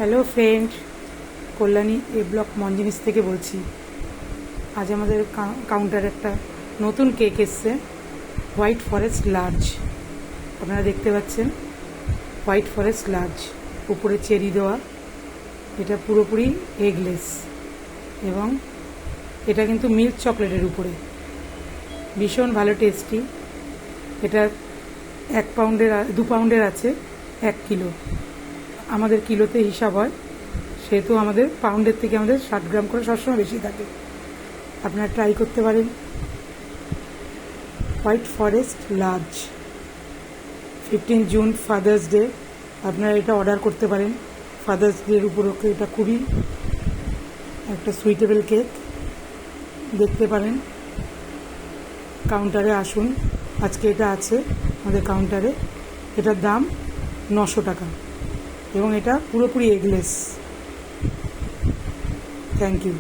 Hello friend, Kalyani এ block Monginis থেকে বলছি। আজ আমাদের কাউন্টারে একটা নতুন কেক এসছে, হোয়াইট ফরেস্ট লার্জ। আপনারা দেখতে পাচ্ছেন হোয়াইট ফরেস্ট লার্জ, উপরে চেরি দেওয়া। এটা পুরোপুরি এগলেস এবং এটা কিন্তু মিল্ক চকলেটের উপরে, ভীষণ ভালো টেস্টি। এটা 2 পাউন্ডের আছে, 1 কিলো। আমাদের কিলোতে হিসাব হয়, সেহেতু আমাদের পাউন্ডের থেকে আমাদের 60 গ্রাম করে সবসময় বেশি থাকে। আপনারা ট্রাই করতে পারেন white forest large. 15 June father's day, আপনারা এটা অর্ডার করতে পারেন। ফাদার্স ডের উপলক্ষে এটা খুবই একটা সুইটেবল কেক। দেখতে পারেন, কাউন্টারে আসুন, আজকে এটা আছে আমাদের কাউন্টারে। এটার দাম 900 টাকা এবং এটা পুরোপুরি এগলেস। Thank you.